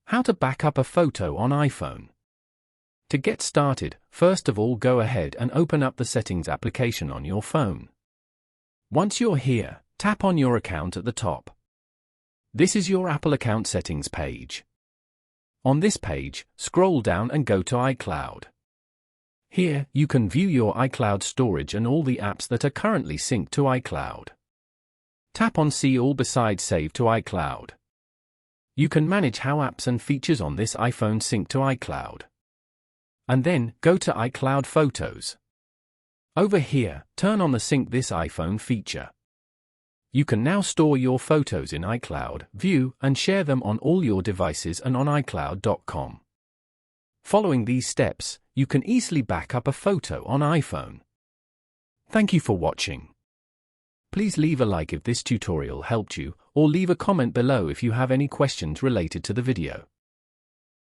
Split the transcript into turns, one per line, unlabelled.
How to back up a photo on iPhone. To get started, first of all go ahead and open up the Settings application on your phone. Once you're here, tap on your account at the top. This is your Apple account settings page. On this page, scroll down and go to iCloud. Here, you can view your iCloud storage and all the apps that are currently synced to iCloud. Tap on See All besides Save to iCloud. You can manage how apps and features on this iPhone sync to iCloud. And then, go to iCloud Photos. Over here, turn on the Sync This iPhone feature. You can now store your photos in iCloud, view, and share them on all your devices and on iCloud.com. Following these steps, you can easily back up a photo on iPhone. Thank you for watching. Please leave a like if this tutorial helped you, or leave a comment below if you have any questions related to the video.